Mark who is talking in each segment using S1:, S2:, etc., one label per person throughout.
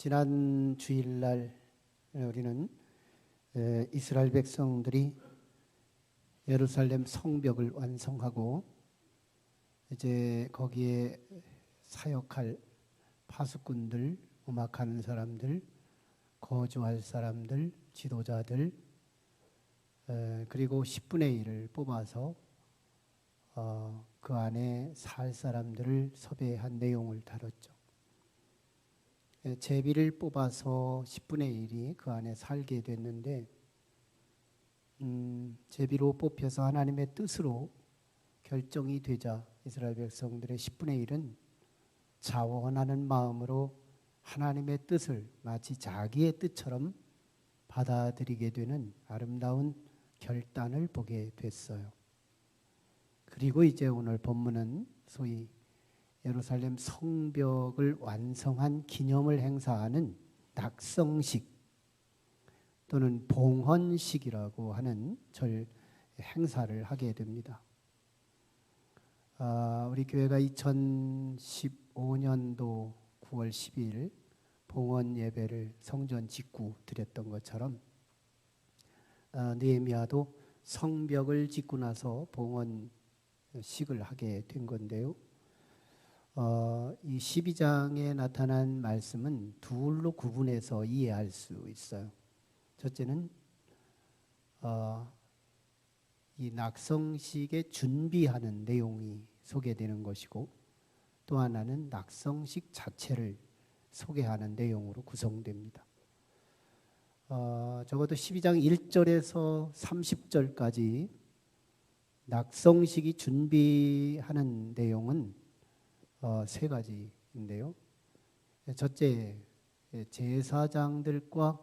S1: 지난 주일날 우리는 이스라엘 백성들이 예루살렘 성벽을 완성하고 이제 거기에 사역할 파수꾼들, 음악하는 사람들, 거주할 사람들, 지도자들, 그리고 10분의 1을 뽑아서 그 안에 살 사람들을 섭외한 내용을 다뤘죠. 제비를 뽑아서 10분의 1이 그 안에 살게 됐는데 제비로 뽑혀서 하나님의 뜻으로 결정이 되자 이스라엘 백성들의 10분의 1은 자원하는 마음으로 하나님의 뜻을 마치 자기의 뜻처럼 받아들이게 되는 아름다운 결단을 보게 됐어요. 그리고 이제 오늘 본문은 소위 예루살렘 성벽을 완성한 기념을 행사하는 낙성식 또는 봉헌식이라고 하는 행사를 하게 됩니다. 우리 교회가 2015년도 9월 12일 봉헌 예배를 성전 짓고 드렸던 것처럼 느헤미야도 성벽을 짓고 나서 봉헌식을 하게 된 건데요. 이 12장에 나타난 말씀은 둘로 구분해서 이해할 수 있어요. 첫째는 이 낙성식에 준비하는 내용이 소개되는 것이고, 또 하나는 낙성식 자체를 소개하는 내용으로 구성됩니다. 적어도 12장 1절에서 30절까지 낙성식이 준비하는 내용은 세 가지인데요. 첫째, 제사장들과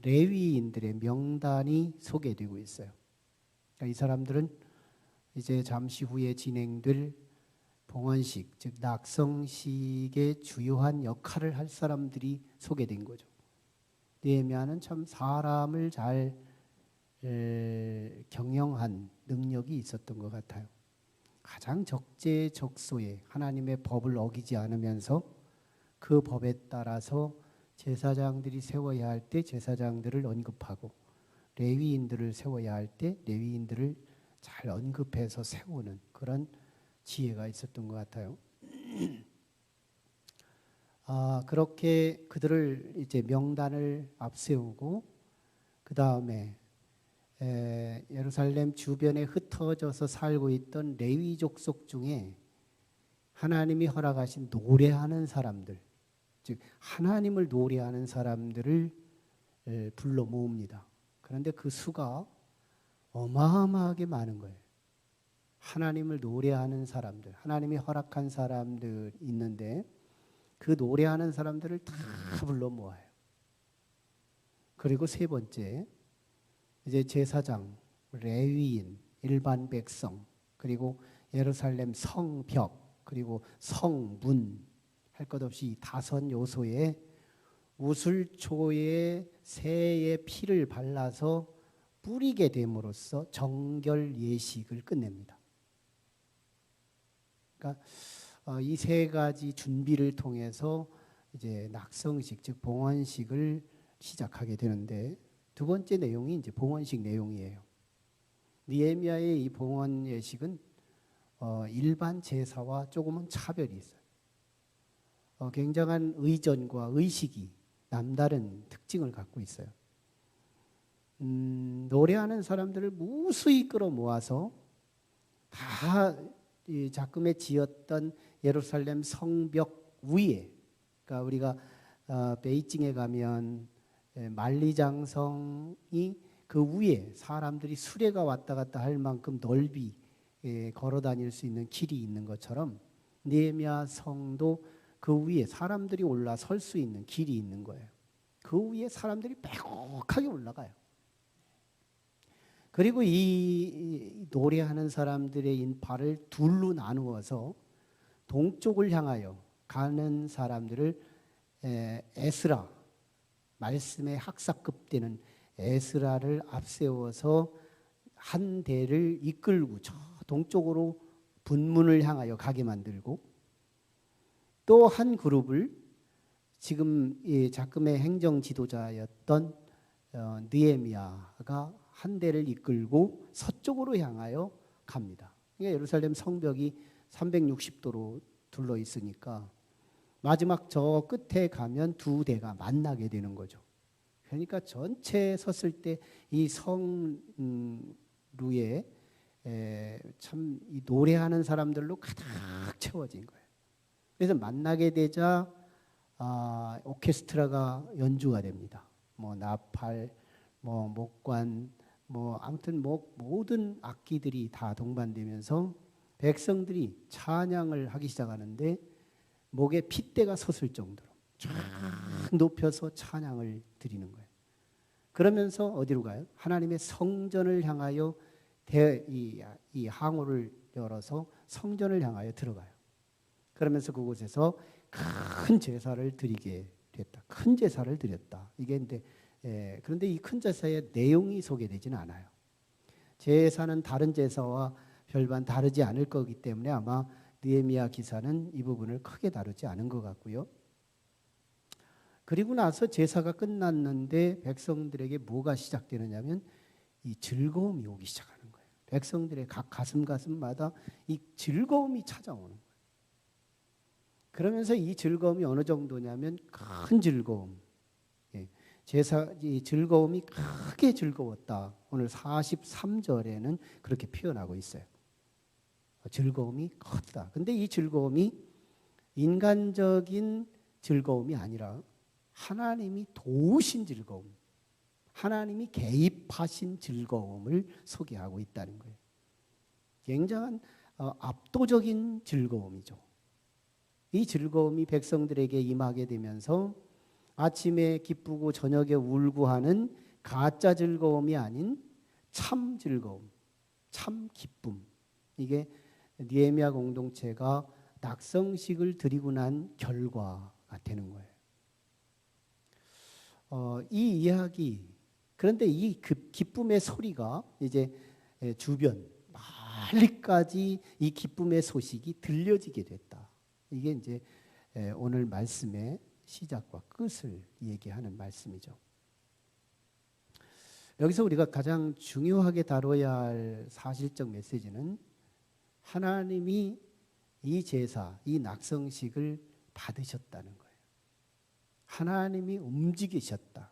S1: 레위인들의 명단이 소개되고 있어요. 그러니까 이 사람들은 이제 잠시 후에 진행될 봉헌식, 즉 낙성식의 주요한 역할을 할 사람들이 소개된 거죠. 느헤미야는 참 사람을 잘 경영한 능력이 있었던 것 같아요. 가장 적재적소에 하나님의 법을 어기지 않으면서 그 법에 따라서 제사장들이 세워야 할 때 제사장들을 언급하고, 레위인들을 세워야 할 때 레위인들을 잘 언급해서 세우는 그런 지혜가 있었던 것 같아요. 그렇게 그들을 이제 명단을 앞세우고, 그 다음에 예루살렘 주변에 흩어져서 살고 있던 레위 족속 중에 하나님이 허락하신 노래하는 사람들, 즉 하나님을 노래하는 사람들을 불러 모읍니다. 그런데 그 수가 어마어마하게 많은 거예요. 하나님을 노래하는 사람들, 하나님이 허락한 사람들 있는데 그 노래하는 사람들을 다 불러 모아요. 그리고 세 번째, 이제 제사장, 레위인, 일반 백성, 그리고 예루살렘 성벽, 그리고 성문, 할 것 없이 이 5 요소에 우슬초에 새의 피를 발라서 뿌리게 됨으로써 정결 예식을 끝냅니다. 그러니까 이 3가지 준비를 통해서 이제 낙성식, 즉 봉헌식을 시작하게 되는데, 두 번째 내용이 이제 봉헌식 내용이에요. 느헤미야의 이 봉헌 예식은 일반 제사와 조금은 차별이 있어요. 굉장한 의전과 의식이 남다른 특징을 갖고 있어요. 노래하는 사람들을 무수히 끌어모아서 다 이 작금에 지었던 예루살렘 성벽 위에, 그러니까 우리가 베이징에 가면 만리장성이 그 위에 사람들이 수레가 왔다 갔다 할 만큼 넓이 걸어 다닐 수 있는 길이 있는 것처럼 느헤미야 성도 그 위에 사람들이 올라설 수 있는 길이 있는 거예요. 그 위에 사람들이 빼곡하게 올라가요. 그리고 이 노래하는 사람들의 인파를 둘로 나누어서 동쪽을 향하여 가는 사람들을 에스라, 말씀의 학사급 되는 에스라를 앞세워서 한 대를 이끌고 저 동쪽으로 분문을 향하여 가게 만들고, 또 한 그룹을 지금 이 작금의 행정 지도자였던 느헤미야가 한 대를 이끌고 서쪽으로 향하여 갑니다. 예루살렘 성벽이 360도로 둘러 있으니까 마지막 저 끝에 가면 두 대가 만나게 되는 거죠. 그러니까 전체 섰을 때 이 성루에 참 이 노래하는 사람들로 가득 채워진 거예요. 그래서 만나게 되자 오케스트라가 연주가 됩니다. 뭐 나팔, 뭐 목관, 뭐 아무튼 뭐 모든 악기들이 다 동반되면서 백성들이 찬양을 하기 시작하는데 목에 핏대가 섰을 정도로 쫙 높여서 찬양을 드리는 거예요. 그러면서 어디로 가요? 하나님의 성전을 향하여 이 항우를 열어서 성전을 향하여 들어가요. 그러면서 그곳에서 큰 제사를 드리게 됐다. 큰 제사를 드렸다. 이게 그런데 이 큰 제사의 내용이 소개되지는 않아요. 제사는 다른 제사와 별반 다르지 않을 거기 때문에 아마 느헤미야 기사는 이 부분을 크게 다루지 않은 것 같고요. 그리고 나서 제사가 끝났는데 백성들에게 뭐가 시작되느냐면 이 즐거움이 오기 시작하는 거예요. 백성들의 각 가슴마다 이 즐거움이 찾아오는 거예요. 그러면서 이 즐거움이 어느 정도냐면 큰 즐거움. 이 즐거움이 크게 즐거웠다. 오늘 43절에는 그렇게 표현하고 있어요. 즐거움이 컸다. 근데 이 즐거움이 인간적인 즐거움이 아니라 하나님이 도우신 즐거움, 하나님이 개입하신 즐거움을 소개하고 있다는 거예요. 굉장한 압도적인 즐거움이죠. 이 즐거움이 백성들에게 임하게 되면서 아침에 기쁘고 저녁에 울고 하는 가짜 즐거움이 아닌 참 즐거움, 참 기쁨. 이게 느헤미야 공동체가 낙성식을 드리고 난 결과가 되는 거예요. 이 이야기, 그런데 이 기쁨의 소리가 이제 주변 멀리까지 이 기쁨의 소식이 들려지게 됐다. 이게 이제 오늘 말씀의 시작과 끝을 얘기하는 말씀이죠. 여기서 우리가 가장 중요하게 다뤄야 할 사실적 메시지는 하나님이 이 제사, 이 낙성식을 받으셨다는 거예요. 하나님이 움직이셨다.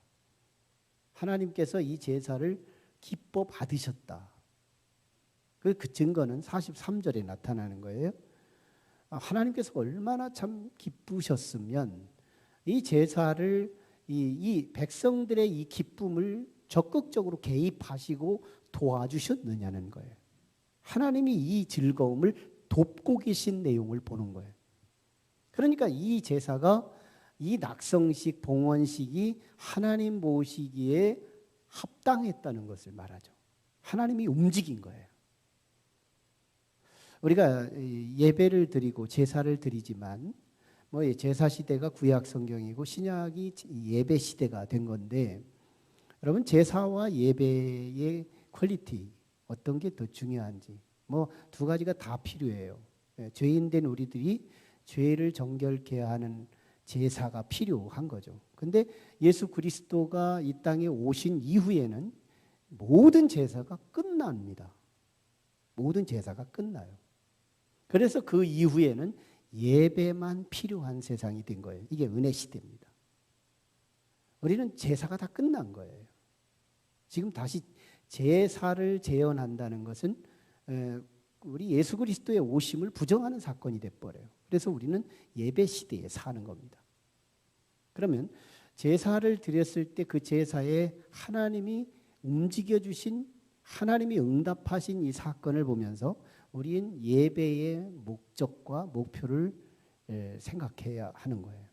S1: 하나님께서 이 제사를 기뻐 받으셨다. 그 증거는 43절에 나타나는 거예요. 하나님께서 얼마나 참 기쁘셨으면 이 제사를 이 백성들의 이 기쁨을 적극적으로 개입하시고 도와주셨느냐는 거예요. 하나님이 이 즐거움을 돕고 계신 내용을 보는 거예요. 그러니까 이 제사가 이 낙성식, 봉헌식이 하나님 모시기에 합당했다는 것을 말하죠. 하나님이 움직인 거예요. 우리가 예배를 드리고 제사를 드리지만 제사 시대가 구약 성경이고 신약이 예배 시대가 된 건데 여러분 제사와 예배의 퀄리티 어떤 게 더 중요한지 두 가지가 다 필요해요. 죄인된 우리들이 죄를 정결케 하는 제사가 필요한 거죠. 근데 예수 그리스도가 이 땅에 오신 이후에는 모든 제사가 끝납니다. 모든 제사가 끝나요. 그래서 그 이후에는 예배만 필요한 세상이 된 거예요. 이게 은혜 시대입니다. 우리는 제사가 다 끝난 거예요. 지금 다시 제사를 재현한다는 것은 우리 예수 그리스도의 오심을 부정하는 사건이 돼버려요. 그래서 우리는 예배 시대에 사는 겁니다. 그러면 제사를 드렸을 때 그 제사에 하나님이 움직여주신 하나님이 응답하신 이 사건을 보면서 우리는 예배의 목적과 목표를 생각해야 하는 거예요.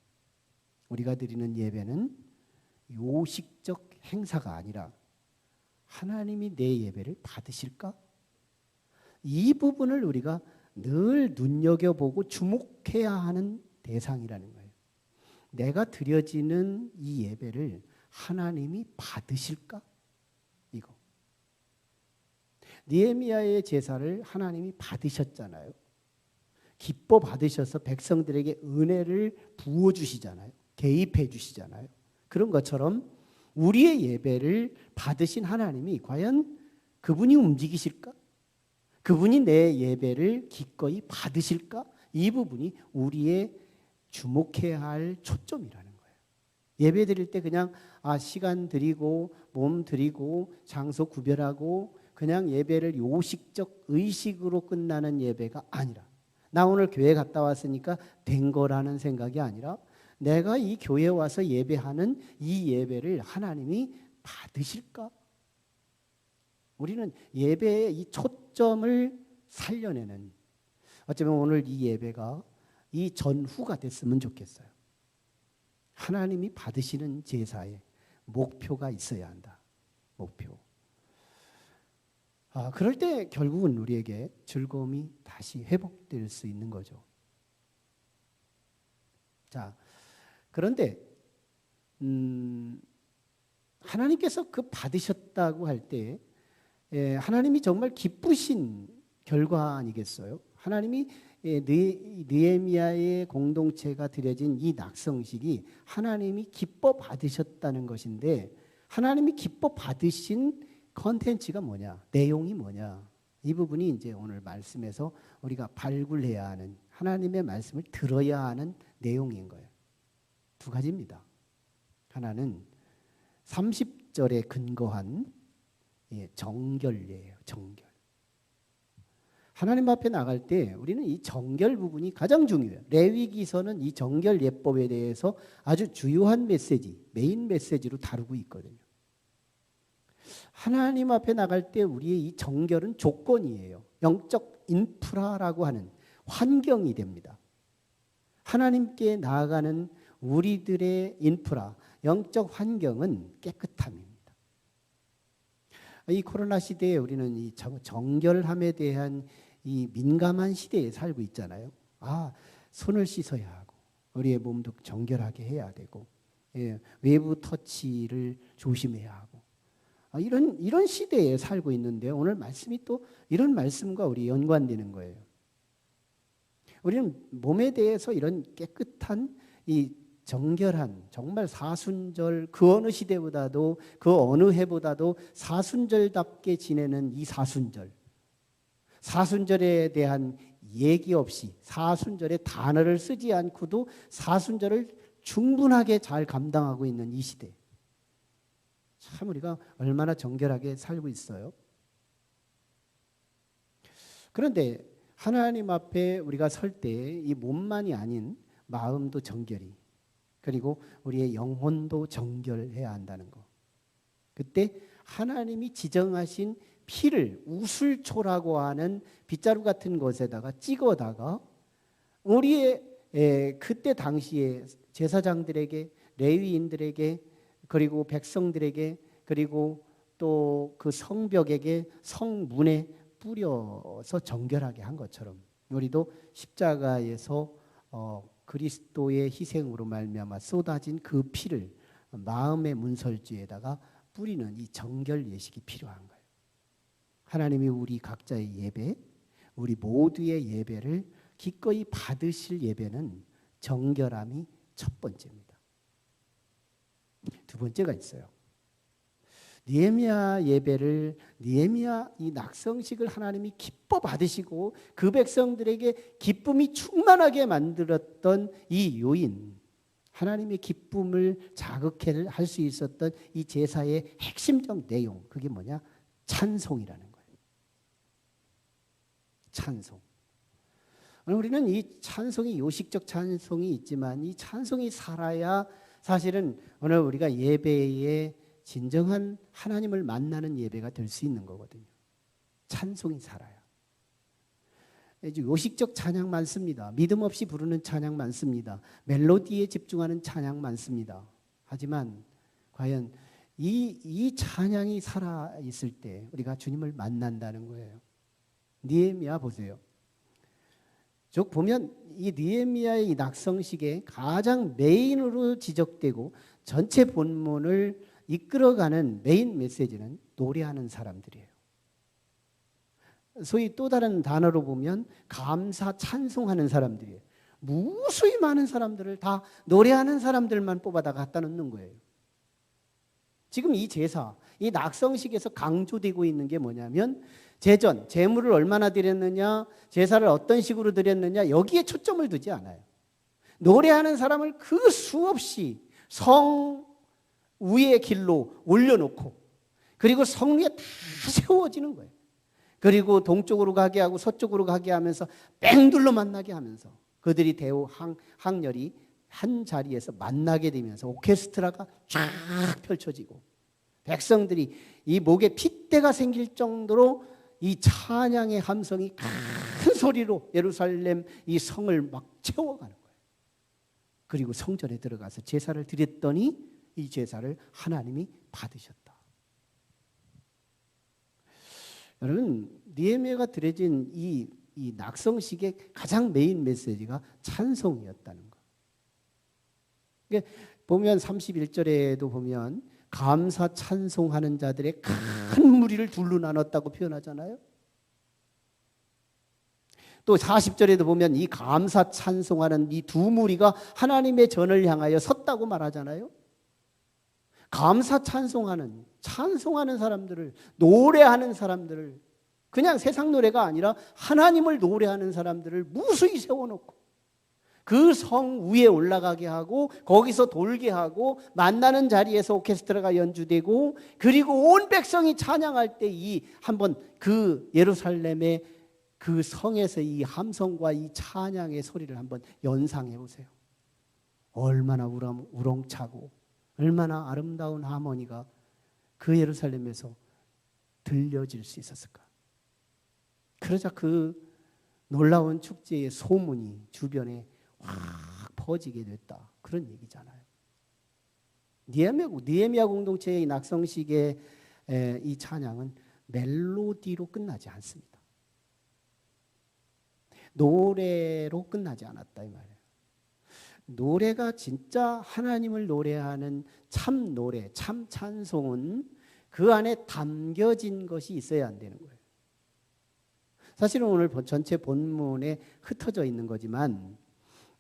S1: 우리가 드리는 예배는 요식적 행사가 아니라 하나님이 내 예배를 받으실까? 이 부분을 우리가 늘 눈여겨보고 주목해야 하는 대상이라는 거예요. 내가 드려지는 이 예배를 하나님이 받으실까? 이거. 느헤미야의 제사를 하나님이 받으셨잖아요. 기뻐 받으셔서 백성들에게 은혜를 부어주시잖아요. 개입해 주시잖아요. 그런 것처럼 우리의 예배를 받으신 하나님이 과연 그분이 움직이실까? 그분이 내 예배를 기꺼이 받으실까? 이 부분이 우리의 주목해야 할 초점이라는 거예요. 예배 드릴 때 그냥 시간 드리고 몸 드리고 장소 구별하고 그냥 예배를 요식적 의식으로 끝나는 예배가 아니라, 나 오늘 교회 갔다 왔으니까 된 거라는 생각이 아니라 내가 이 교회에 와서 예배하는 이 예배를 하나님이 받으실까? 우리는 예배의 이 초점을 살려내는, 어쩌면 오늘 이 예배가 이 전후가 됐으면 좋겠어요. 하나님이 받으시는 제사에 목표가 있어야 한다. 목표. 그럴 때 결국은 우리에게 즐거움이 다시 회복될 수 있는 거죠. 자, 그런데 하나님께서 그 받으셨다고 할 때 하나님이 정말 기쁘신 결과 아니겠어요? 하나님이 느헤미야의 공동체가 드려진 이 낙성식이 하나님이 기뻐 받으셨다는 것인데, 하나님이 기뻐 받으신 컨텐츠가 뭐냐? 내용이 뭐냐? 이 부분이 이제 오늘 말씀에서 우리가 발굴해야 하는, 하나님의 말씀을 들어야 하는 내용인 거예요. 두 가지입니다. 하나는 30절에 근거한 정결이에요. 정결. 하나님 앞에 나갈 때 우리는 이 정결 부분이 가장 중요해요. 레위기서는 이 정결 예법에 대해서 아주 주요한 메시지, 메인 메시지로 다루고 있거든요. 하나님 앞에 나갈 때 우리의 이 정결은 조건이에요. 영적 인프라라고 하는 환경이 됩니다. 하나님께 나아가는 우리들의 인프라, 영적 환경은 깨끗함입니다. 이 코로나 시대에 우리는 이 정결함에 대한 이 민감한 시대에 살고 있잖아요. 손을 씻어야 하고 우리의 몸도 정결하게 해야 되고, 외부 터치를 조심해야 하고, 이런 시대에 살고 있는데 오늘 말씀이 또 이런 말씀과 우리 연관되는 거예요. 우리는 몸에 대해서 이런 깨끗한 이 정결한, 정말 사순절, 그 어느 시대보다도 그 어느 해보다도 사순절답게 지내는 이 사순절, 사순절에 대한 얘기 없이, 사순절의 단어를 쓰지 않고도 사순절을 충분하게 잘 감당하고 있는 이 시대, 참 우리가 얼마나 정결하게 살고 있어요. 그런데 하나님 앞에 우리가 설 때 이 몸만이 아닌 마음도 정결히, 그리고 우리의 영혼도 정결해야 한다는 거. 그때 하나님이 지정하신 피를 우슬초라고 하는 빗자루 같은 것에다가 찍어다가 우리의 그때 당시에 제사장들에게, 레위인들에게, 그리고 백성들에게, 그리고 또 그 성벽에게, 성문에 뿌려서 정결하게 한 것처럼 우리도 십자가에서 그리스도의 희생으로 말미암아 쏟아진 그 피를 마음의 문설주에다가 뿌리는 이 정결 예식이 필요한 거예요. 하나님이 우리 각자의 예배, 우리 모두의 예배를 기꺼이 받으실 예배는 정결함이 첫 번째입니다. 두 번째가 있어요. 느헤미야 예배를, 느헤미야 이 낙성식을 하나님이 기뻐 받으시고 그 백성들에게 기쁨이 충만하게 만들었던 이 요인, 하나님의 기쁨을 자극해 할 수 있었던 이 제사의 핵심적 내용, 그게 뭐냐? 찬송이라는 거예요. 찬송. 우리는 이 찬송이, 요식적 찬송이 있지만 이 찬송이 살아야 사실은 오늘 우리가 예배에 진정한 하나님을 만나는 예배가 될 수 있는 거거든요. 찬송이 살아요. 요식적 찬양 많습니다. 믿음 없이 부르는 찬양 많습니다. 멜로디에 집중하는 찬양 많습니다. 하지만 과연 이 찬양이 살아있을 때 우리가 주님을 만난다는 거예요. 느헤미야 보세요. 쭉 보면 이 느헤미야의 이 낙성식의 가장 메인으로 지적되고 전체 본문을 이끌어가는 메인 메시지는 노래하는 사람들이에요. 소위 또 다른 단어로 보면 감사 찬송하는 사람들이에요. 무수히 많은 사람들을 다 노래하는 사람들만 뽑아다 갖다 놓는 거예요. 지금 이 제사, 이 낙성식에서 강조되고 있는 게 뭐냐면 제전, 제물을 얼마나 드렸느냐, 제사를 어떤 식으로 드렸느냐, 여기에 초점을 두지 않아요. 노래하는 사람을 그 수없이 성 위의 길로 올려놓고, 그리고 성 위에 다 세워지는 거예요. 그리고 동쪽으로 가게 하고 서쪽으로 가게 하면서 뺑둘러 만나게 하면서 그들이 대우 항렬이 한 자리에서 만나게 되면서 오케스트라가 쫙 펼쳐지고, 백성들이 이 목에 핏대가 생길 정도로 이 찬양의 함성이 큰 소리로 예루살렘 이 성을 막 채워가는 거예요. 그리고 성전에 들어가서 제사를 드렸더니 이 제사를 하나님이 받으셨다. 여러분, 느헤미야가 드려진 이 낙성식의 가장 메인 메시지가 찬송이었다는 거. 보면 31절에도 보면 감사 찬송하는 자들의 큰 무리를 둘로 나눴다고 표현하잖아요. 또 40절에도 보면 이 감사 찬송하는 이 두 무리가 하나님의 전을 향하여 섰다고 말하잖아요. 감사 찬송하는 사람들을, 노래하는 사람들을, 그냥 세상 노래가 아니라 하나님을 노래하는 사람들을 무수히 세워놓고 그 성 위에 올라가게 하고 거기서 돌게 하고 만나는 자리에서 오케스트라가 연주되고, 그리고 온 백성이 찬양할 때 이 한번 그 예루살렘의 그 성에서 이 함성과 이 찬양의 소리를 한번 연상해 보세요. 얼마나 우렁차고 얼마나 아름다운 하모니가 그 예루살렘에서 들려질 수 있었을까. 그러자 그 놀라운 축제의 소문이 주변에 확 퍼지게 됐다, 그런 얘기잖아요. 느헤미야 공동체의 낙성식의 이 찬양은 멜로디로 끝나지 않습니다. 노래로 끝나지 않았다 이 말이에요. 노래가 진짜 하나님을 노래하는 참 노래, 참 찬송은 그 안에 담겨진 것이 있어야 안 되는 거예요. 사실은 오늘 전체 본문에 흩어져 있는 거지만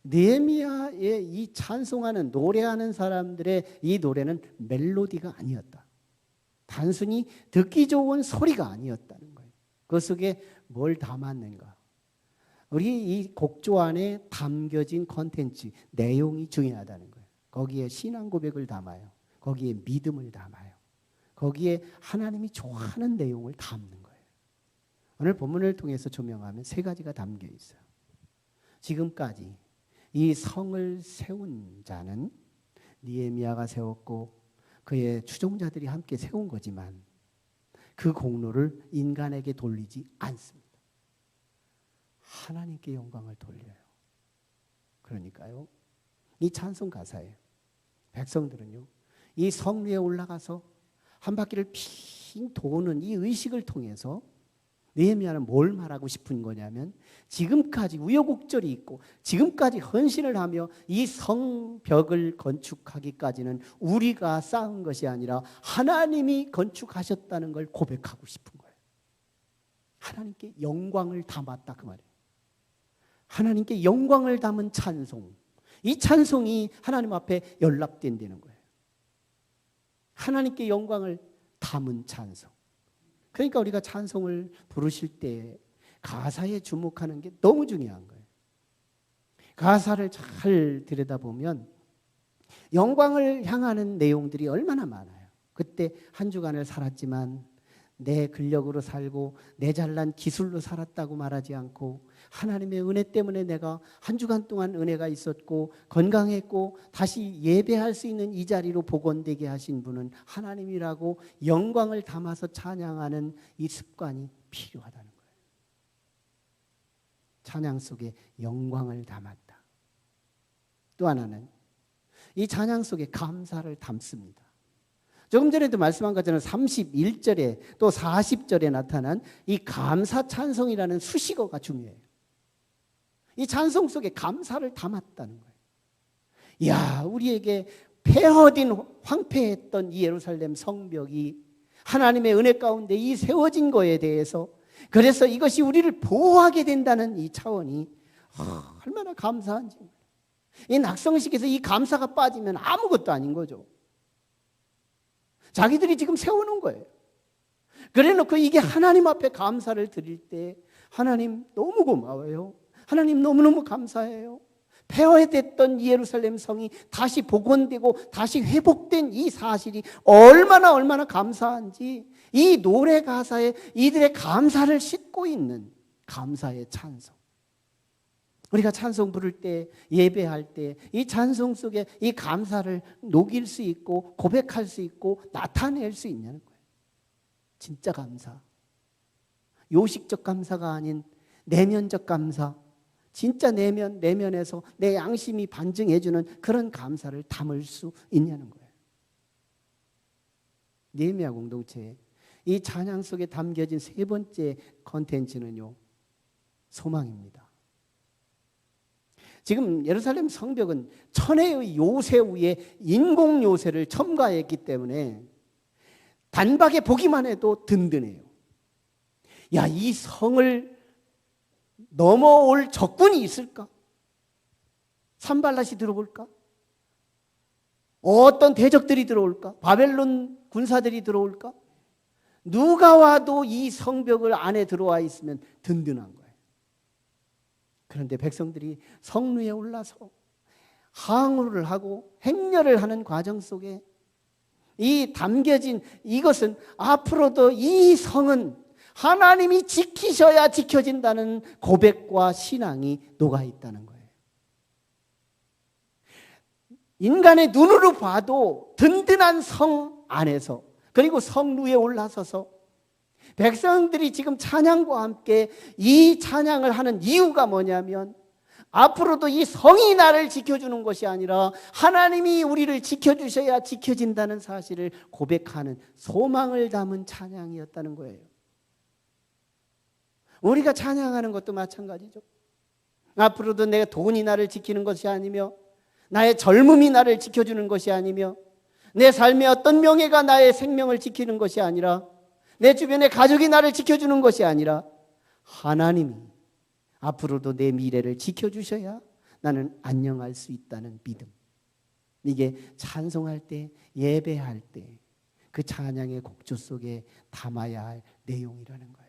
S1: 느헤미야의 이 찬송하는, 노래하는 사람들의 이 노래는 멜로디가 아니었다. 단순히 듣기 좋은 소리가 아니었다는 거예요. 그 속에 뭘 담았는가. 우리 이 곡조 안에 담겨진 콘텐츠, 내용이 중요하다는 거예요. 거기에 신앙 고백을 담아요. 거기에 믿음을 담아요. 거기에 하나님이 좋아하는 내용을 담는 거예요. 오늘 본문을 통해서 조명하면 세 가지가 담겨 있어요. 지금까지 이 성을 세운 자는 느헤미야가 세웠고 그의 추종자들이 함께 세운 거지만 그 공로를 인간에게 돌리지 않습니다. 하나님께 영광을 돌려요. 그러니까요, 이 찬송 가사에 백성들은요, 이 성 위에 올라가서 한 바퀴를 핑 도는 이 의식을 통해서 느헤미야는 뭘 말하고 싶은 거냐면, 지금까지 우여곡절이 있고 지금까지 헌신을 하며 이 성벽을 건축하기까지는 우리가 쌓은 것이 아니라 하나님이 건축하셨다는 걸 고백하고 싶은 거예요. 하나님께 영광을 담았다 그 말이에요. 하나님께 영광을 담은 찬송, 이 찬송이 하나님 앞에 연락된다는 거예요. 하나님께 영광을 담은 찬송. 그러니까 우리가 찬송을 부르실 때 가사에 주목하는 게 너무 중요한 거예요. 가사를 잘 들여다보면 영광을 향하는 내용들이 얼마나 많아요. 그때 한 주간을 살았지만 내 근력으로 살고 내 잘난 기술로 살았다고 말하지 않고, 하나님의 은혜 때문에 내가 한 주간 동안 은혜가 있었고 건강했고 다시 예배할 수 있는 이 자리로 복원되게 하신 분은 하나님이라고 영광을 담아서 찬양하는 이 습관이 필요하다는 거예요. 찬양 속에 영광을 담았다. 또 하나는 이 찬양 속에 감사를 담습니다. 조금 전에도 말씀한 것처럼 31절에 또 40절에 나타난 이 감사 찬송이라는 수식어가 중요해요. 이 찬송 속에 감사를 담았다는 거예요. 이야, 우리에게 폐허딘 황폐했던 이 예루살렘 성벽이 하나님의 은혜 가운데 이 세워진 거에 대해서, 그래서 이것이 우리를 보호하게 된다는 이 차원이 얼마나 감사한지. 이 낙성식에서 이 감사가 빠지면 아무것도 아닌 거죠. 자기들이 지금 세워놓은 거예요. 그래놓고 이게 하나님 앞에 감사를 드릴 때 하나님 너무 고마워요. 하나님 너무너무 감사해요. 폐허됐던 예루살렘 성이 다시 복원되고 다시 회복된 이 사실이 얼마나 감사한지 이 노래 가사에 이들의 감사를 싣고 있는 감사의 찬송. 우리가 찬송 부를 때, 예배할 때 이 찬송 속에 이 감사를 녹일 수 있고 고백할 수 있고 나타낼 수 있냐는 거예요. 진짜 감사. 요식적 감사가 아닌 내면적 감사. 진짜 내면에서 내 양심이 반증해주는 그런 감사를 담을 수 있냐는 거예요. 느헤미야 공동체 이 찬양 속에 담겨진 세 번째 컨텐츠는요, 소망입니다. 지금 예루살렘 성벽은 천혜의 요새 위에 인공 요새를 첨가했기 때문에 단박에 보기만 해도 든든해요. 야, 이 성을 넘어올 적군이 있을까? 산발랏이 들어올까? 어떤 대적들이 들어올까? 바벨론 군사들이 들어올까? 누가 와도 이 성벽을 안에 들어와 있으면 든든한 거예요. 그런데 백성들이 성 위에 올라서 항우를 하고 행렬을 하는 과정 속에 이 담겨진 이것은 앞으로도 이 성은 하나님이 지키셔야 지켜진다는 고백과 신앙이 녹아 있다는 거예요. 인간의 눈으로 봐도 든든한 성 안에서 그리고 성 위에 올라서서 백성들이 지금 찬양과 함께 이 찬양을 하는 이유가 뭐냐면 앞으로도 이 성이 나를 지켜주는 것이 아니라 하나님이 우리를 지켜주셔야 지켜진다는 사실을 고백하는 소망을 담은 찬양이었다는 거예요. 우리가 찬양하는 것도 마찬가지죠. 앞으로도 내 돈이 나를 지키는 것이 아니며 나의 젊음이 나를 지켜주는 것이 아니며 내 삶의 어떤 명예가 나의 생명을 지키는 것이 아니라 내 주변의 가족이 나를 지켜주는 것이 아니라 하나님이 앞으로도 내 미래를 지켜주셔야 나는 안녕할 수 있다는 믿음. 이게 찬송할 때, 예배할 때 그 찬양의 곡조 속에 담아야 할 내용이라는 거예요.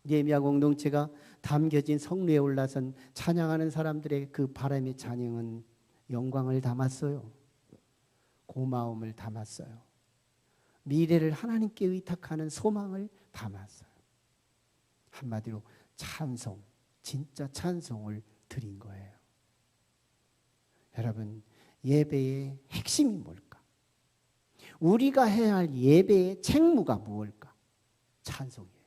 S1: 느헤미야 공동체가 담겨진 성 위에 올라선 찬양하는 사람들의 그 바람의 찬양은 영광을 담았어요. 고마움을 담았어요. 미래를 하나님께 의탁하는 소망을 담았어요. 한마디로 찬송, 진짜 찬송을 드린 거예요. 여러분, 예배의 핵심이 뭘까? 우리가 해야 할 예배의 책무가 무엇일까? 찬송이에요.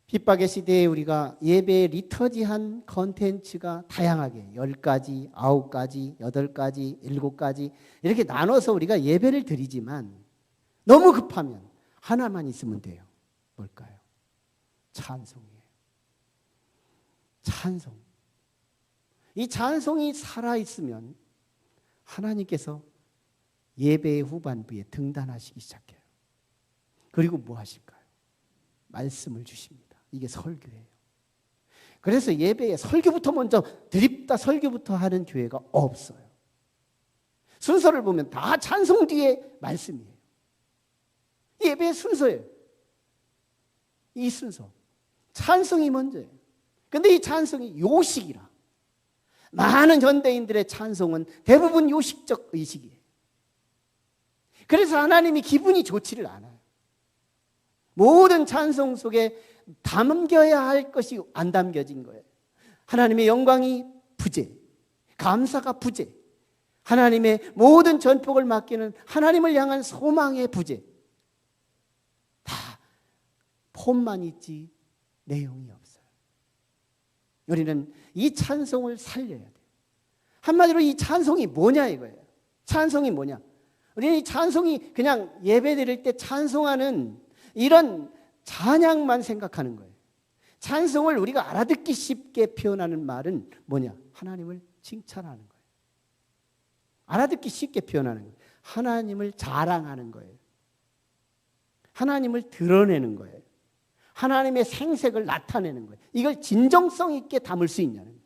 S1: 핍박의 시대에 우리가 예배의 리터지한 컨텐츠가 다양하게 10가지, 9가지, 8가지, 7가지 이렇게 나눠서 우리가 예배를 드리지만 너무 급하면 하나만 있으면 돼요. 뭘까요? 찬송이에요. 찬송. 이 찬송이 살아있으면 하나님께서 예배의 후반부에 등단하시기 시작해요. 그리고 뭐 하실까요? 말씀을 주십니다. 이게 설교예요. 그래서 예배에 설교부터 먼저 드립다 설교부터 하는 교회가 없어요. 순서를 보면 다 찬송 뒤에 말씀이에요. 예배의 순서예요. 이 순서. 찬송이 먼저예요. 근데 이 찬송이 요식이라. 많은 현대인들의 찬송은 대부분 요식적 의식이에요. 그래서 하나님이 기분이 좋지를 않아요. 모든 찬송 속에 담겨야 할 것이 안 담겨진 거예요. 하나님의 영광이 부재, 감사가 부재, 하나님의 모든 전폭을 맡기는 하나님을 향한 소망의 부재. 다 폼만 있지 내용이 없어요. 우리는 이 찬송을 살려야 돼요. 한마디로 이 찬송이 뭐냐 이거예요. 찬송이 뭐냐? 우리는 이 찬송이 그냥 예배 드릴 때 찬송하는 이런 찬양만 생각하는 거예요. 찬송을 우리가 알아듣기 쉽게 표현하는 말은 뭐냐? 하나님을 칭찬하는 거예요. 알아듣기 쉽게 표현하는 거예요. 하나님을 자랑하는 거예요. 하나님을 드러내는 거예요. 하나님의 생색을 나타내는 거예요. 이걸 진정성 있게 담을 수 있냐는 거예요.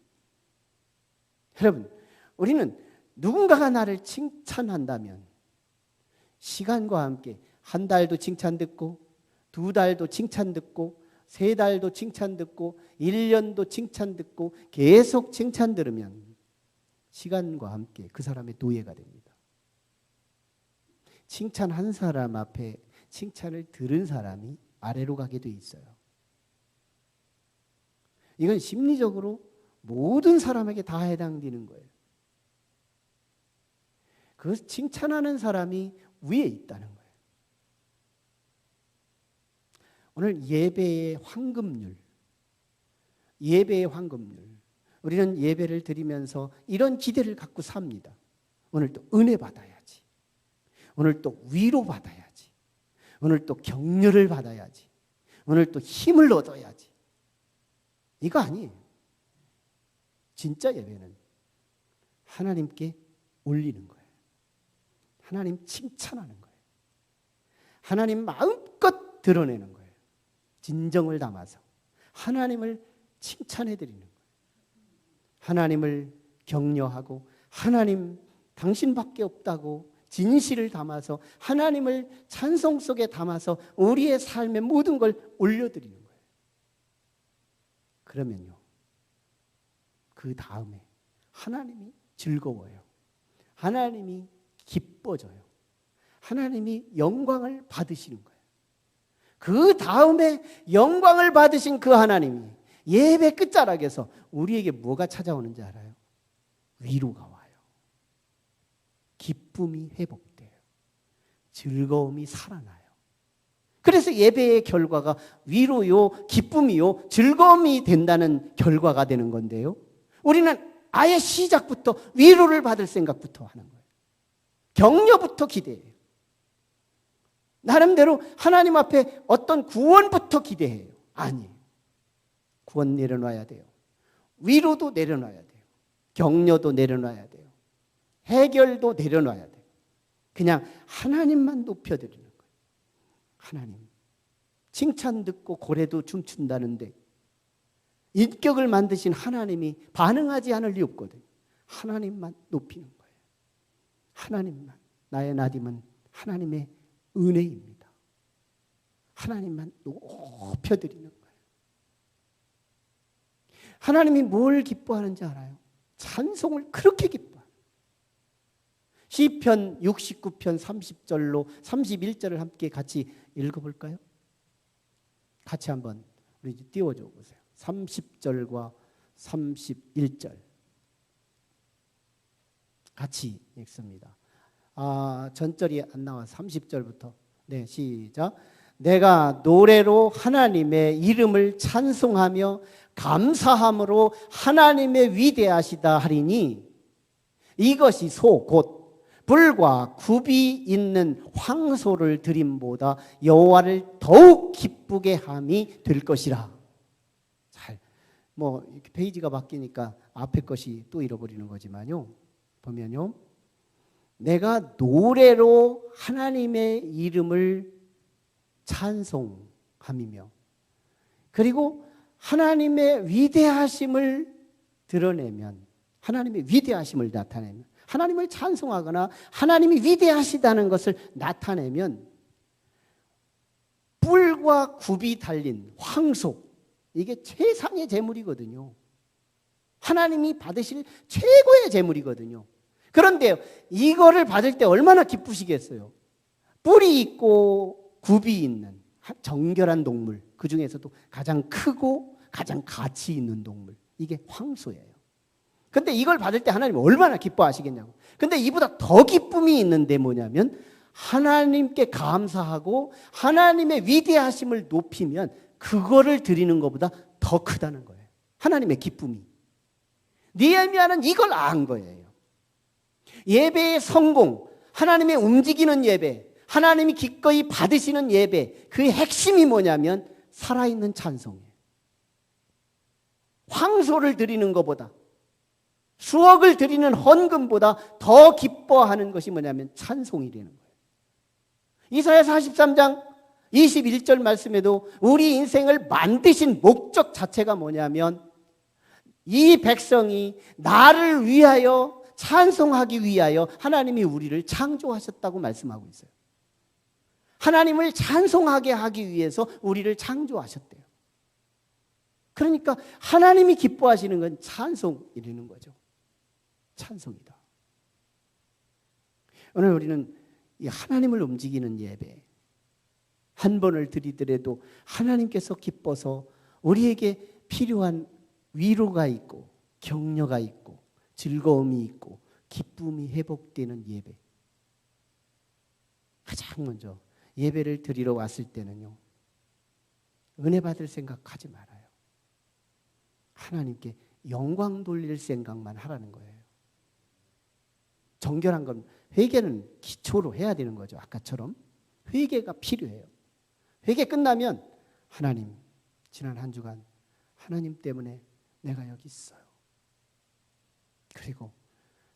S1: 여러분, 우리는 누군가가 나를 칭찬한다면 시간과 함께 한 달도 칭찬 듣고 2달도 칭찬 듣고 3달도 칭찬 듣고 1년도 칭찬 듣고 계속 칭찬 들으면 시간과 함께 그 사람의 노예가 됩니다. 칭찬한 사람 앞에 칭찬을 들은 사람이 아래로 가게 돼 있어요. 이건 심리적으로 모든 사람에게 다 해당되는 거예요. 그 칭찬하는 사람이 위에 있다는 거예요. 오늘 예배의 황금률, 우리는 예배를 드리면서 이런 기대를 갖고 삽니다. 오늘 또 은혜 받아야지. 오늘 또 위로 받아야지. 오늘 또 격려를 받아야지. 오늘 또 힘을 얻어야지. 이거 아니에요. 진짜 예배는 하나님께 올리는 거예요. 하나님 칭찬하는 거예요. 하나님 마음껏 드러내는 거예요. 진정을 담아서 하나님을 칭찬해 드리는 거예요. 하나님을 격려하고 하나님 당신밖에 없다고 진실을 담아서 하나님을 찬송 속에 담아서 우리의 삶의 모든 걸 올려드리는 거예요. 그러면요, 그 다음에 하나님이 즐거워요. 하나님이 기뻐져요. 하나님이 영광을 받으시는 거예요. 그 다음에 영광을 받으신 그 하나님이 예배 끝자락에서 우리에게 뭐가 찾아오는지 알아요? 위로가 와요. 기쁨이 회복돼요. 즐거움이 살아나요. 그래서 예배의 결과가 위로요, 기쁨이요, 즐거움이 된다는 결과가 되는 건데요. 우리는 아예 시작부터 위로를 받을 생각부터 하는 거예요. 격려부터 기대해요. 나름대로 하나님 앞에 어떤 구원부터 기대해요. 아니에요. 구원 내려놔야 돼요. 위로도 내려놔야 돼요. 격려도 내려놔야 돼요. 해결도 내려놔야 돼요. 그냥 하나님만 높여드리는 거예요. 하나님. 칭찬 듣고 고래도 춤춘다는데 인격을 만드신 하나님이 반응하지 않을 리 없거든요. 하나님만 높이는 거예요. 하나님만. 나의 나딤은 하나님의 은혜입니다. 하나님만 높여드리는 거예요. 하나님이 뭘 기뻐하는지 알아요? 찬송을 그렇게 기뻐해요. 시편 69편 30절로 31절을 함께 같이 읽어볼까요? 같이 한번 우리 띄워줘 보세요. 30절과 31절 같이 읽습니다. 전절이 안 나와. 30절부터. 네, 시작. 내가 노래로 하나님의 이름을 찬송하며 감사함으로 하나님의 위대하시다 하리니 이것이 소 곧 불과 굽이 있는 황소를 드림보다 여호와를 더욱 기쁘게 함이 될 것이라. 잘, 이렇게 페이지가 바뀌니까 앞에 것이 또 잃어버리는 거지만요. 보면요. 내가 노래로 하나님의 이름을 찬송함이며 그리고 하나님의 위대하심을 드러내면 하나님의 위대하심을 나타내면 하나님을 찬송하거나 하나님이 위대하시다는 것을 나타내면 뿔과 굽이 달린 황소 이게 최상의 제물이거든요. 하나님이 받으실 최고의 제물이거든요. 그런데 이거를 받을 때 얼마나 기쁘시겠어요. 뿔이 있고 굽이 있는 정결한 동물, 그 중에서도 가장 크고 가장 가치 있는 동물, 이게 황소예요. 근데 이걸 받을 때 하나님 얼마나 기뻐하시겠냐고. 근데 이보다 더 기쁨이 있는데 뭐냐면 하나님께 감사하고 하나님의 위대하심을 높이면 그거를 드리는 것보다 더 크다는 거예요. 하나님의 기쁨이. 느헤미야는 이걸 안 거예요. 예배의 성공, 하나님의 움직이는 예배, 하나님이 기꺼이 받으시는 예배, 그 핵심이 뭐냐면 살아있는 찬송이에요. 황소를 드리는 것보다, 수억을 드리는 헌금보다 더 기뻐하는 것이 뭐냐면 찬송이 되는 거예요. 이사야 43장 21절 말씀에도 우리 인생을 만드신 목적 자체가 뭐냐면 이 백성이 나를 위하여 찬송하기 위하여 하나님이 우리를 창조하셨다고 말씀하고 있어요. 하나님을 찬송하게 하기 위해서 우리를 창조하셨대요. 그러니까 하나님이 기뻐하시는 건 찬송이라는 거죠. 찬송이다. 오늘 우리는 이 하나님을 움직이는 예배 한 번을 드리더라도 하나님께서 기뻐서 우리에게 필요한 위로가 있고 격려가 있고 즐거움이 있고 기쁨이 회복되는 예배. 가장 먼저 예배를 드리러 왔을 때는요, 은혜 받을 생각하지 말아요. 하나님께 영광 돌릴 생각만 하라는 거예요. 정결한 건 회개는 기초로 해야 되는 거죠. 아까처럼 회개가 필요해요. 회개 끝나면 하나님, 지난 한 주간 하나님 때문에 내가 여기 있어요. 그리고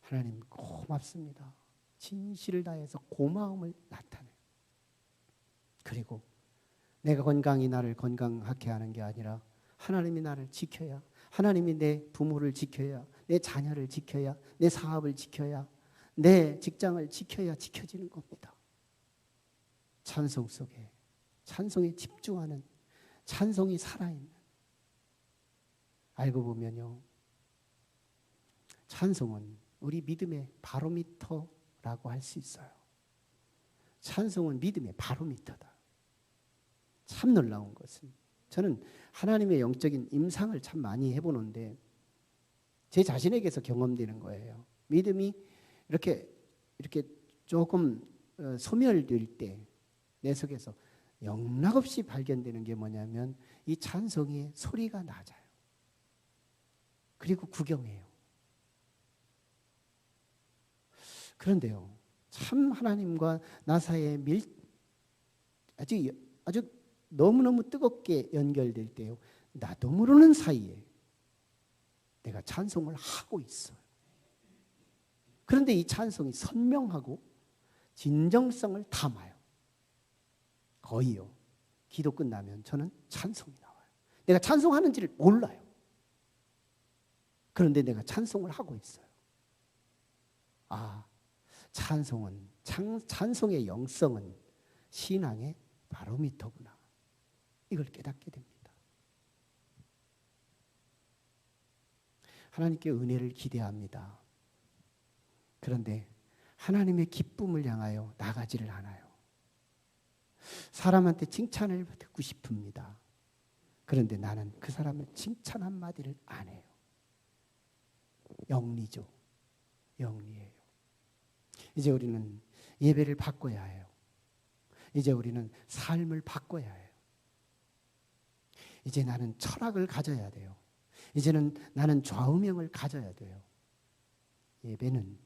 S1: 하나님 고맙습니다. 진실을 다해서 고마움을 나타내요. 그리고 내가 건강히 나를 건강하게 하는 게 아니라 하나님이 나를 지켜야, 하나님이 내 부모를 지켜야, 내 자녀를 지켜야, 내 사업을 지켜야, 내 직장을 지켜야 지켜지는 겁니다. 찬송 속에, 찬송에 집중하는, 찬송이 살아있는. 알고 보면요, 찬송은 우리 믿음의 바로미터라고 할 수 있어요. 찬송은 믿음의 바로미터다. 참 놀라운 것은, 저는 하나님의 영적인 임상을 참 많이 해보는데 제 자신에게서 경험되는 거예요. 믿음이 이렇게 조금 소멸될 때 내 속에서 영락없이 발견되는 게 뭐냐면 이 찬송의 소리가 낮아요. 그리고 구경해요. 그런데요, 참 하나님과 나 사이에 아주 너무너무 뜨겁게 연결될 때요, 나도 모르는 사이에 내가 찬송을 하고 있어요. 그런데 이 찬송이 선명하고 진정성을 담아요. 거의요. 기도 끝나면 저는 찬송이 나와요. 내가 찬송하는지를 몰라요. 그런데 내가 찬송을 하고 있어요. 아, 찬송의 영성은 신앙의 바로미터구나. 이걸 깨닫게 됩니다. 하나님께 은혜를 기대합니다. 그런데 하나님의 기쁨을 향하여 나가지를 않아요. 사람한테 칭찬을 듣고 싶습니다. 그런데 나는 그 사람을 칭찬 한마디를 안 해요. 영리죠. 영리해요. 이제 우리는 예배를 바꿔야 해요. 이제 우리는 삶을 바꿔야 해요. 이제 나는 철학을 가져야 돼요. 이제는 나는 좌우명을 가져야 돼요. 예배는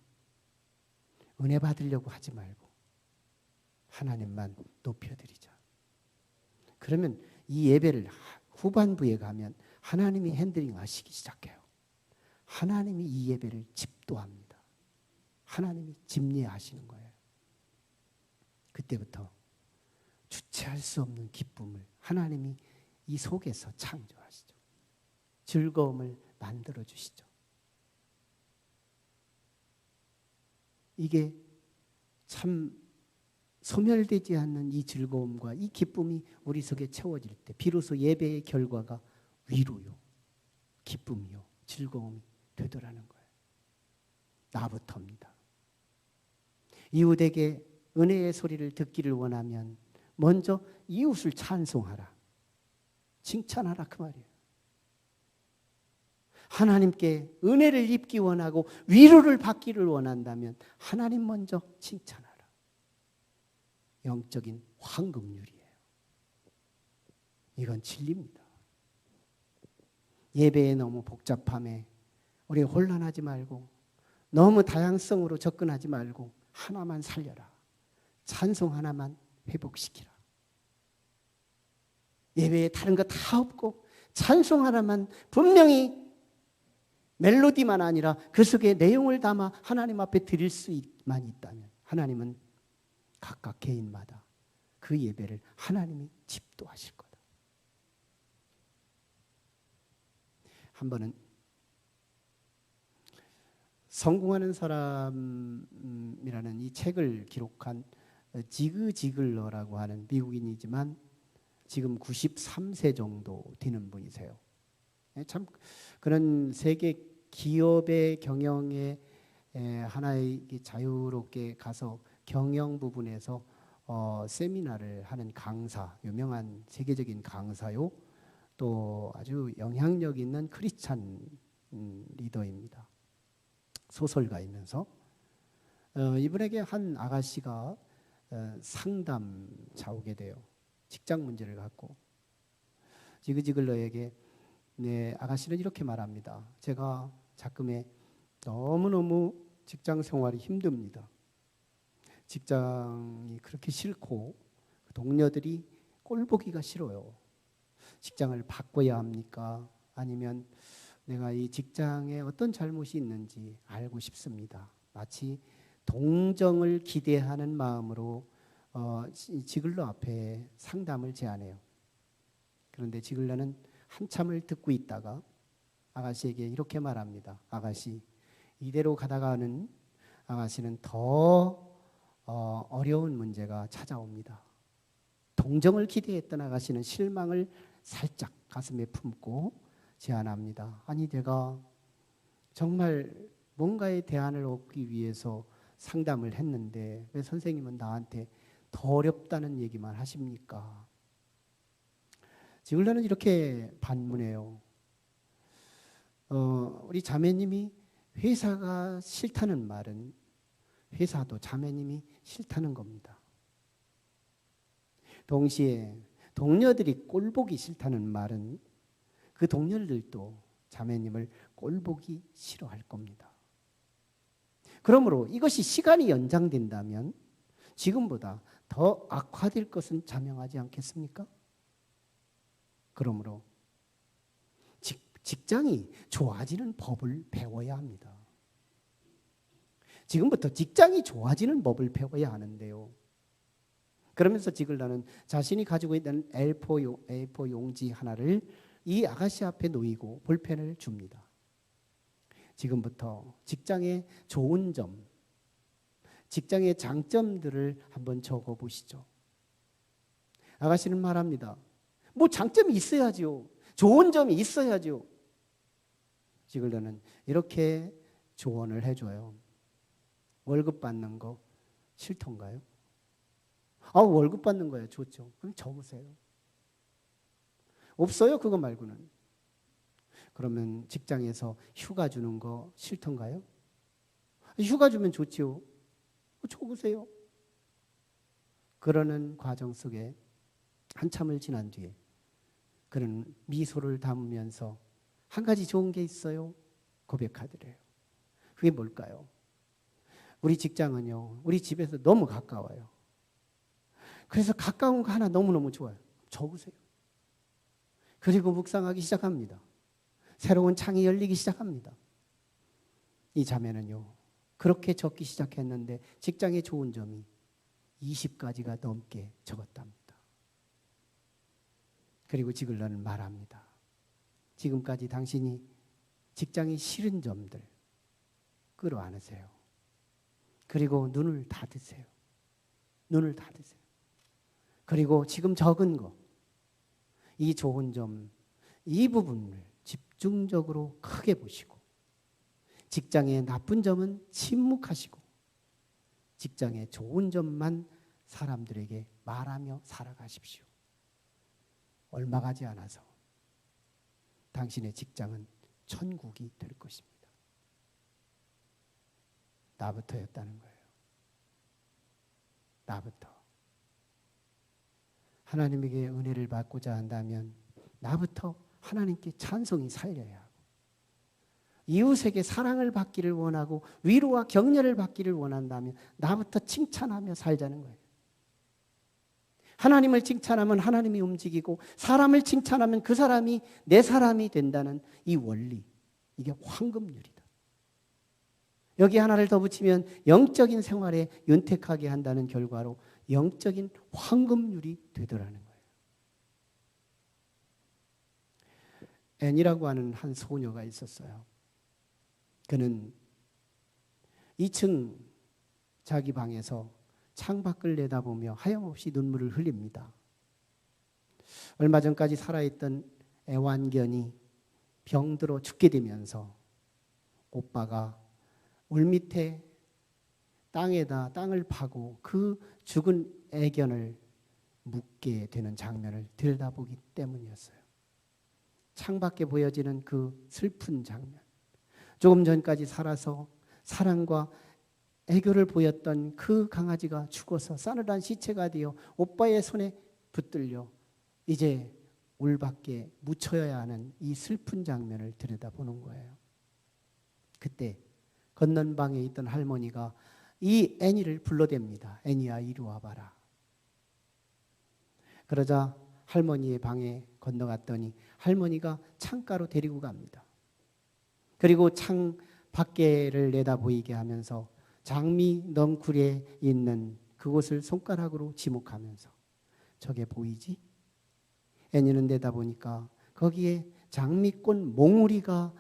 S1: 은혜 받으려고 하지 말고 하나님만 높여드리자. 그러면 이 예배를 후반부에 가면 하나님이 핸들링 하시기 시작해요. 하나님이 이 예배를 집도합니다. 하나님이 집례하시는 거예요. 그때부터 주체할 수 없는 기쁨을 하나님이 이 속에서 창조하시죠. 즐거움을 만들어 주시죠. 이게 참 소멸되지 않는 이 즐거움과 이 기쁨이 우리 속에 채워질 때 비로소 예배의 결과가 위로요, 기쁨이요, 즐거움이 되더라는 거예요. 나부터입니다. 이웃에게 은혜의 소리를 듣기를 원하면 먼저 이웃을 찬송하라, 칭찬하라, 그 말이에요. 하나님께 은혜를 입기 원하고 위로를 받기를 원한다면 하나님 먼저 칭찬하라. 영적인 황금률이에요. 이건 진리입니다. 예배에 너무 복잡함에 우리 혼란하지 말고, 너무 다양성으로 접근하지 말고 하나만 살려라. 찬송 하나만 회복시키라. 예배에 다른 거 다 없고 찬송 하나만, 분명히 멜로디만 아니라 그 속에 내용을 담아 하나님 앞에 드릴 수만 있다면 하나님은 각각 개인마다 그 그 예배를 하나님이 집도하실 거다. 한 번은 성공하는 사람이라는 이 책을 기록한 지그 지글러라고 하는 미국인이지만 지금 93세 정도 되는 분이세요. 참 그런 세계 기업의 경영에 하나의 자유롭게 가서 경영 부분에서 세미나를 하는 강사, 유명한 세계적인 강사요. 또 아주 영향력 있는 크리스찬 리더입니다. 소설가이면서 이분에게 한 아가씨가 상담자 오게 돼요. 직장 문제를 갖고. 지그지글러에게 아가씨는 이렇게 말합니다. 제가 작금에 너무너무 직장 생활이 힘듭니다. 직장이 그렇게 싫고 동료들이 꼴보기가 싫어요. 직장을 바꿔야 합니까? 아니면 내가 이 직장에 어떤 잘못이 있는지 알고 싶습니다. 마치 동정을 기대하는 마음으로 지글러 앞에 상담을 제안해요. 그런데 지글러는 한참을 듣고 있다가 아가씨에게 이렇게 말합니다. 아가씨, 이대로 가다가는 아가씨는 더 어려운 문제가 찾아옵니다. 동정을 기대했던 아가씨는 실망을 살짝 가슴에 품고 제안합니다. 아니 내가 정말 뭔가의 대안을 얻기 위해서 상담을 했는데 왜 선생님은 나한테 더 어렵다는 얘기만 하십니까? 지글러는 이렇게 반문해요. 우리 자매님이 회사가 싫다는 말은 회사도 자매님이 싫다는 겁니다. 동시에 동료들이 꼴보기 싫다는 말은 그 동료들도 자매님을 꼴보기 싫어할 겁니다. 그러므로 이것이 시간이 연장된다면 지금보다 더 악화될 것은 자명하지 않겠습니까? 그러므로 직장이 좋아지는 법을 배워야 합니다. 지금부터 직장이 좋아지는 법을 배워야 하는데요. 그러면서 지글러는 자신이 가지고 있는 A4 용지 하나를 이 아가씨 앞에 놓이고 볼펜을 줍니다. 지금부터 직장의 좋은 점, 직장의 장점들을 한번 적어보시죠. 아가씨는 말합니다. 뭐 장점이 있어야죠. 좋은 점이 있어야죠. 지글러는 이렇게 조언을 해줘요. 월급 받는 거 싫던가요? 월급 받는 거예요. 좋죠. 그럼 적으세요. 없어요? 그거 말고는. 그러면 직장에서 휴가 주는 거 싫던가요? 휴가 주면 좋지요. 적으세요. 그러는 과정 속에 한참을 지난 뒤에 그는 미소를 담으면서 한 가지 좋은 게 있어요. 고백하더래요. 그게 뭘까요? 우리 직장은요, 우리 집에서 너무 가까워요. 그래서 가까운 거 하나 너무너무 좋아요. 적으세요. 그리고 묵상하기 시작합니다. 새로운 창이 열리기 시작합니다. 이 자매는요, 그렇게 적기 시작했는데 직장의 좋은 점이 20가지가 넘게 적었답니다. 그리고 지글러는 말합니다. 지금까지 당신이 직장이 싫은 점들 끌어안으세요. 그리고 눈을 닫으세요. 눈을 닫으세요. 그리고 지금 적은 거, 이 좋은 점, 이 부분을 집중적으로 크게 보시고 직장의 나쁜 점은 침묵하시고 직장의 좋은 점만 사람들에게 말하며 살아가십시오. 얼마 가지 않아서 당신의 직장은 천국이 될 것입니다. 나부터였다는 거예요. 나부터. 하나님에게 은혜를 받고자 한다면 나부터 하나님께 찬송이 살려야 하고 이웃에게 사랑을 받기를 원하고 위로와 격려를 받기를 원한다면 나부터 칭찬하며 살자는 거예요. 하나님을 칭찬하면 하나님이 움직이고 사람을 칭찬하면 그 사람이 내 사람이 된다는 이 원리, 이게 황금률이다. 여기 하나를 더 붙이면 영적인 생활에 윤택하게 한다는 결과로 영적인 황금률이 되더라는 거예요. 앤이라고 하는 한 소녀가 있었어요. 그는 2층 자기 방에서 창밖을 내다보며 하염없이 눈물을 흘립니다. 얼마 전까지 살아있던 애완견이 병들어 죽게 되면서 오빠가 울밑에 땅에다 땅을 파고 그 죽은 애견을 묻게 되는 장면을 들여다보기 때문이었어요. 창밖에 보여지는 그 슬픈 장면, 조금 전까지 살아서 사랑과 애교를 보였던 그 강아지가 죽어서 싸늘한 시체가 되어 오빠의 손에 붙들려 이제 울밖에 묻혀야 하는 이 슬픈 장면을 들여다보는 거예요. 그때 건넌 방에 있던 할머니가 이 애니를 불러댑니다. 애니야, 이리 와봐라. 그러자 할머니의 방에 건너갔더니 할머니가 창가로 데리고 갑니다. 그리고 창 밖에를 내다보이게 하면서 장미 넝쿨에 있는 그곳을 손가락으로 지목하면서 저게 보이지? 애니는 내다보니까 거기에 장미꽃 몽우리가,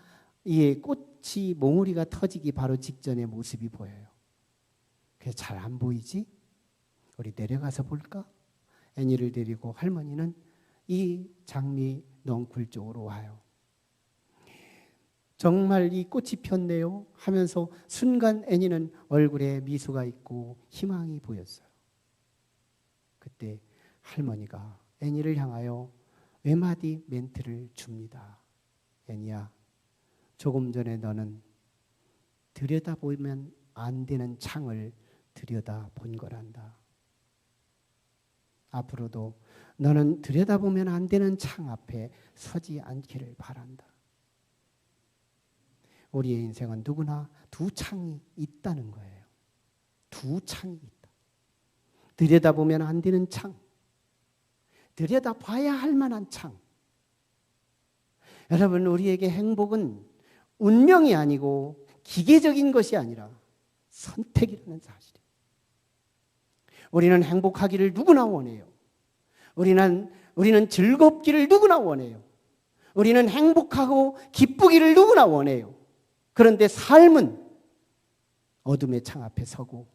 S1: 이 꽃이 몽우리가 터지기 바로 직전의 모습이 보여요. 그게 잘 안 보이지? 우리 내려가서 볼까? 애니를 데리고 할머니는 이 장미 넝쿨 쪽으로 와요. 정말 이 꽃이 폈네요 하면서 순간 애니는 얼굴에 미소가 있고 희망이 보였어요. 그때 할머니가 애니를 향하여 외마디 멘트를 줍니다. 애니야, 조금 전에 너는 들여다보면 안 되는 창을 들여다본 거란다. 앞으로도 너는 들여다보면 안 되는 창 앞에 서지 않기를 바란다. 우리의 인생은 누구나 두 창이 있다는 거예요. 두 창이 있다. 들여다보면 안 되는 창, 들여다봐야 할 만한 창. 여러분, 우리에게 행복은 운명이 아니고 기계적인 것이 아니라 선택이라는 사실이에요. 우리는 행복하기를 누구나 원해요. 우리는 즐겁기를 누구나 원해요. 우리는 행복하고 기쁘기를 누구나 원해요. 그런데 삶은 어둠의 창 앞에 서고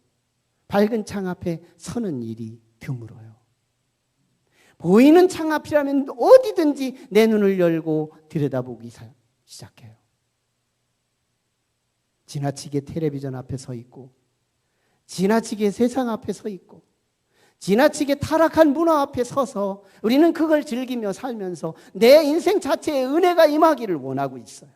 S1: 밝은 창 앞에 서는 일이 드물어요. 보이는 창 앞이라면 어디든지 내 눈을 열고 들여다보기 시작해요. 지나치게 텔레비전 앞에 서 있고, 지나치게 세상 앞에 서 있고, 지나치게 타락한 문화 앞에 서서 우리는 그걸 즐기며 살면서 내 인생 자체에 은혜가 임하기를 원하고 있어요.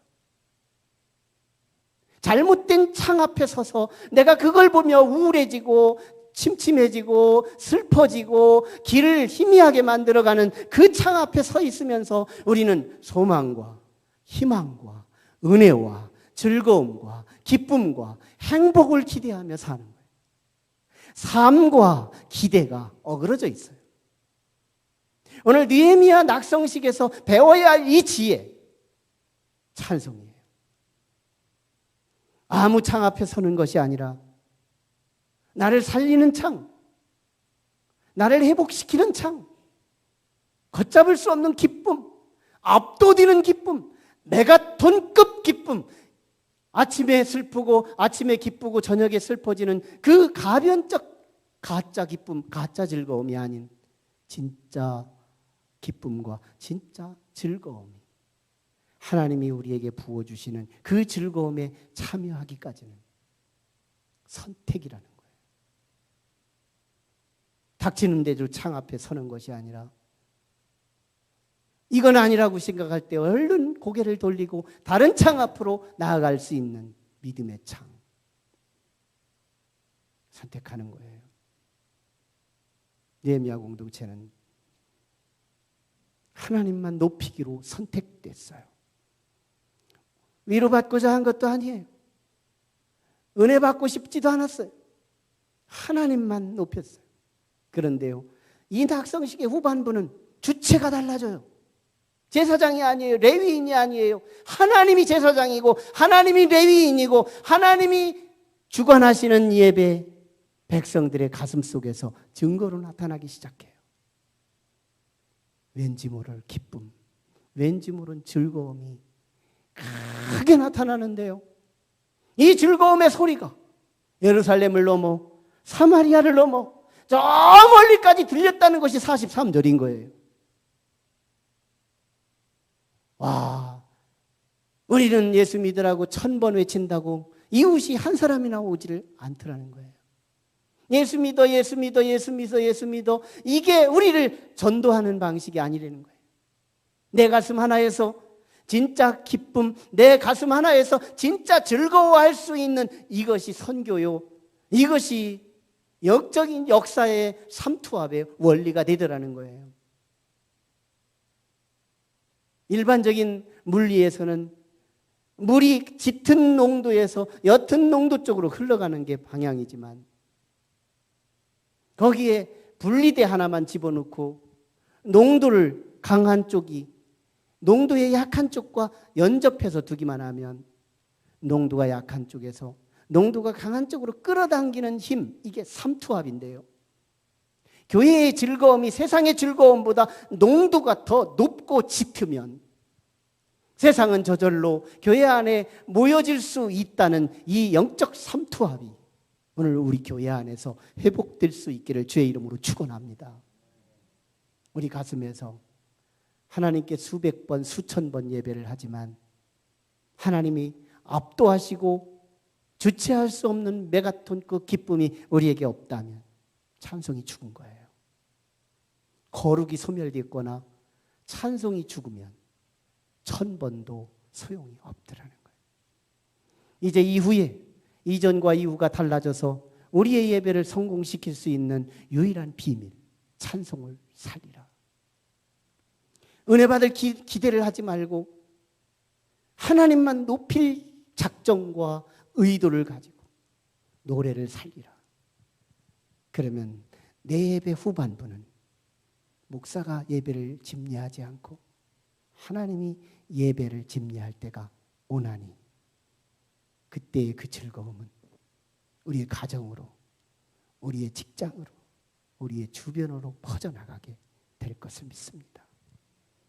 S1: 잘못된 창 앞에 서서 내가 그걸 보며 우울해지고 침침해지고 슬퍼지고 길을 희미하게 만들어가는 그 창 앞에 서 있으면서 우리는 소망과 희망과 은혜와 즐거움과 기쁨과 행복을 기대하며 사는 거예요. 삶과 기대가 어그러져 있어요. 오늘 느헤미야 낙성식에서 배워야 할 이 지혜, 찬송이에요. 아무 창 앞에 서는 것이 아니라 나를 살리는 창, 나를 회복시키는 창, 걷잡을 수 없는 기쁨, 압도되는 기쁨, 메가톤급 기쁨, 아침에 슬프고 아침에 기쁘고 저녁에 슬퍼지는 그 가변적 가짜 기쁨, 가짜 즐거움이 아닌 진짜 기쁨과 진짜 즐거움이 하나님이 우리에게 부어주시는 그 즐거움에 참여하기까지는 선택이라는 거예요. 닥치는 대로 창 앞에 서는 것이 아니라 이건 아니라고 생각할 때 얼른 고개를 돌리고 다른 창 앞으로 나아갈 수 있는 믿음의 창. 선택하는 거예요. 느헤미야 공동체는 하나님만 높이기로 선택됐어요. 위로받고자 한 것도 아니에요. 은혜 받고 싶지도 않았어요. 하나님만 높였어요. 그런데요, 이 낙성식의 후반부는 주체가 달라져요. 제사장이 아니에요. 레위인이 아니에요. 하나님이 제사장이고 하나님이 레위인이고 하나님이 주관하시는 예배, 백성들의 가슴 속에서 증거로 나타나기 시작해요. 왠지 모를 기쁨, 왠지 모른 즐거움이 크게 나타나는데요. 이 즐거움의 소리가 예루살렘을 넘어 사마리아를 넘어 저 멀리까지 들렸다는 것이 43절인 거예요. 와, 우리는 예수 믿으라고 1000번 외친다고 이웃이 한 사람이나 오지를 않더라는 거예요. 예수 믿어, 예수 믿어, 예수 믿어, 예수 믿어. 이게 우리를 전도하는 방식이 아니라는 거예요. 내 가슴 하나에서 진짜 기쁨, 내 가슴 하나에서 진짜 즐거워할 수 있는 이것이 선교요. 이것이 영적인 역사의 삼투압의 원리가 되더라는 거예요. 일반적인 물리에서는 물이 짙은 농도에서 옅은 농도 쪽으로 흘러가는 게 방향이지만 거기에 분리대 하나만 집어넣고 농도를 강한 쪽이 농도의 약한 쪽과 연접해서 두기만 하면 농도가 약한 쪽에서 농도가 강한 쪽으로 끌어당기는 힘, 이게 삼투압인데요. 교회의 즐거움이 세상의 즐거움보다 농도가 더 높고 짙으면 세상은 저절로 교회 안에 모여질 수 있다는 이 영적 삼투압이 오늘 우리 교회 안에서 회복될 수 있기를 주의 이름으로 축원합니다. 우리 가슴에서 하나님께 수백 번, 수천 번 예배를 하지만 하나님이 압도하시고 주체할 수 없는 메가톤 그 기쁨이 우리에게 없다면 찬송이 죽은 거예요. 거룩이 소멸됐거나 찬송이 죽으면 1000번도 소용이 없더라는 거예요. 이제 이후에 이전과 이후가 달라져서 우리의 예배를 성공시킬 수 있는 유일한 비밀, 찬송을 살리라. 은혜 받을 기대를 하지 말고 하나님만 높일 작정과 의도를 가지고 노래를 살리라. 그러면 내 예배 후반부는 목사가 예배를 집례하지 않고 하나님이 예배를 집례할 때가 오나니 그때의 그 즐거움은 우리의 가정으로, 우리의 직장으로, 우리의 주변으로 퍼져나가게 될 것을 믿습니다.